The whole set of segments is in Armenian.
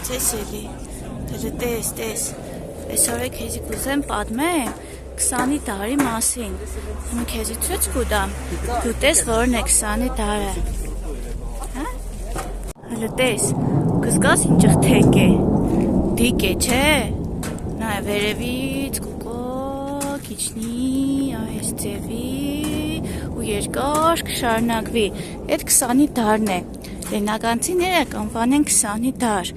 Ոնց էլի, դե տես, այսօր քեզի կուզեմ պատմեմ 20-ի տարի մասին, հիմա քեզի ցույց կտամ, դու տես որն է 20-ի տարը, հա, հələ տես, կզգաս ինչ ղթենք է, դիկ է, չէ, նայ վերևից կոկոկ իջնի, այս ձևի ու երկար կշարունակվի, այդ 20-ի տարն է, Լեննագանցիները կանվանեն 20-ի դար,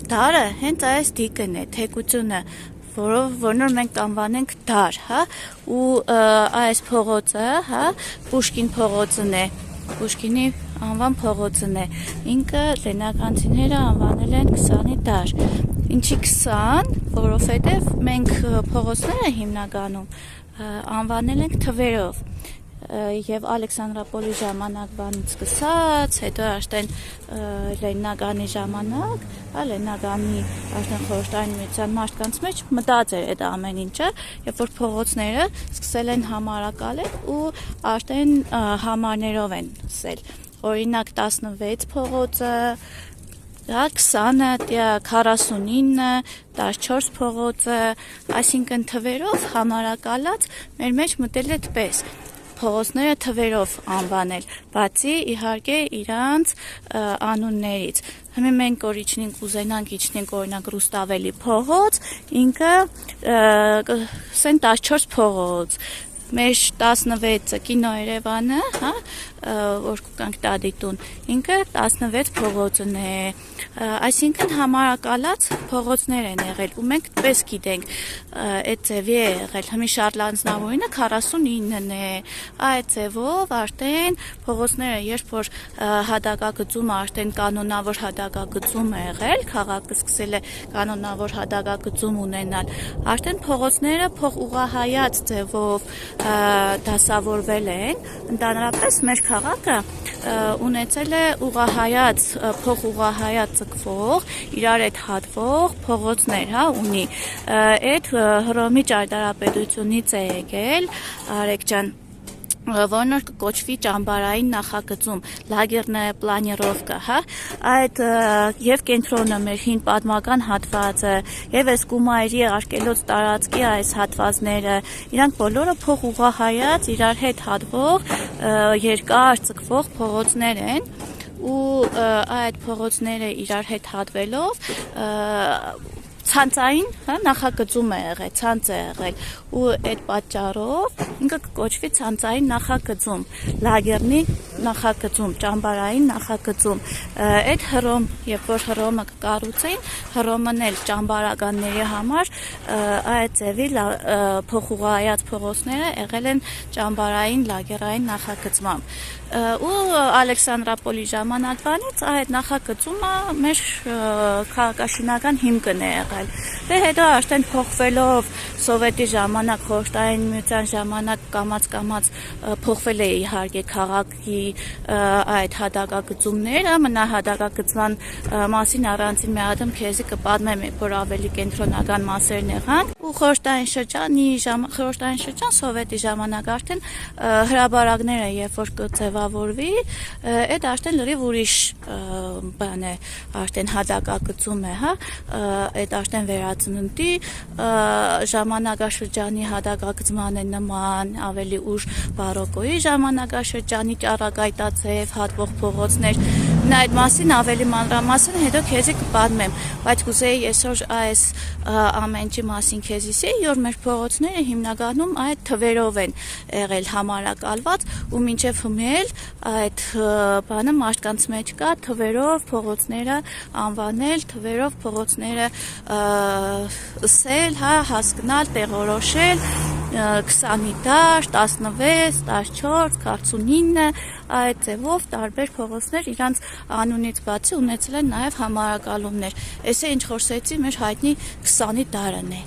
դարը հենց այս դիկն է, թեկությունը, որնոր մենք կանվանենք դար, հա, ու այս փողոցը, հա, Պուշկին փողոցն է, Պուշկինի անվան փողոցն է, ինքը լեննագանցիները անվանել են 20-ի դար, ինչի 20, որովհետև մենք փողոցները հիմնականում անվանել ենք թվերով, և Ալեքսանդրապոլի ժամանակվանից սկսած, հետո աշտեն Լեննագանի ժամանակ, Լեննագանի աշտեն խորհրդային միության մարդկանց մեջ մտած էր այդ ամեն ինչը, երբ որ փողոցները սկսել են համարակալել ու աշտեն համարներով են սել, օրինակ 16 փողոցը, 20-ը, 49-ը, 14 փողոցը, այսինքն թվերով համարակալած մեր մեջ մտել է դպես, փողոցները թվերով անվանել, բացի իհարկե իրանց անուններից, հիմա մենք որ իջնենք ուզենանք իջնենք օրինակ Ռուստավելի փողոց, ինքը 14 փողոց, մեր 16-ը կինո Երևանը, հա, որ կգանք տադիտուն, ինքը 16 փողոցն է, այսինքն համարակալած փողոցներ են եղել, ու մենք պես գիտենք, այդ ձևի է եղել, հիմի Շարլանձնավորինը 49-ն է, այդ ձևով աշտեն փողոցները, երբ որ հադակագծումը աշտեն կանոնավոր հադակագծում է եղել, քաղաքը սկսել է կանոնավոր հադակագծում ունենալ, աշտեն փողոցները փոխուղղահայաց ձևով դասավորվել են, ընդհանրապես մեր քաղաքը ունեցել է ուղղահայաց, փոխուղղահայաց ձգվող, իրար հետ հատվող փողոցներ, հա, ունի, այդ Հռոմի ճարտարապետությունից է եկել, Արեգ ջան, որնոր կոչվի ճամբարային նախագծում, լագերնայա պլանիրովկա, հա, այդ և կենտրոնը մեր հին պատմական հատվածը, և այս Կումայրի արկելոց տարածքի այս հատվածները, իրանք բոլորը փոխուղղահայաց, իրար հետ հատվող, երկար ձգվող փողոցներ են, ու այդ փողոցները իրար հետ հատվելով, ցանցային, հա, նախագծում է եղել, ցանց է եղել, ու այդ պատճառով ինքը կոչվի ցանցային նախագծում, լագերնի նախագծում, ճամբարային նախագծում, այդ Հռոմ, երբ որ Հռոմը կկառուցեին, Հռոմն էլ ճամբարականների համար այդ ձևի փոխուղղահայաց փողոցները եղել են ճամբարային, լագերային նախագծմամբ, ու Ալեքսանդրապոլի ժամանակվանից այդ նախագծումը մեր քաղաքաշինական հիմքն է եղել, դե հետո աշտեն փոխվելով Սովետի ժամանակ, խորհրդային միության ժամանակ կամաց փոխվել է իհարկե քաղաքի այդ հադակագծումները, մնա հադակագծման մասին առանցին մի ադմ քեզի կպատմեմ, որ ավելի կենտրոնական մասերն եղանք, ու խորհրդային շրջան Սովետի ժամանակ արդեն հրաբարակները, երբ որ կձևավորվի, այդ արդեն լրիվ ուրիշ բան է, արդեն հադակագծում է, հա, այդ արդեն վերածննդի ժամանակաշրջանի հադակագծման է նման, ավելի ուշ բարոկոյի ժամանակաշրջանի ճառագայտաձև հատվող փողոցներ, այդ մասին ավելի մանրամասն հետո քեզի կպատմեմ, բայց կուզեի այսօր այս ամեն ինչի մասին քեզի ասեի, որ մեր փողոցները հիմնականում այդ թվերով են եղել համարակալված, ու մինչև հիմել այդ բանը մարդկանց մեջ կա թվերով փողոցները անվանել, թվերով փողոցները սել, հա, հասկնալ, տեղորոշել, 20-ի դար, 16, 14, 49, այդ ձևով տարբեր փողոցներ իրանց անունից բացի ունեցել են նաև համարակալումներ, այս է ինչ խոսեցի մեր հայտնի 20-ի դարն է։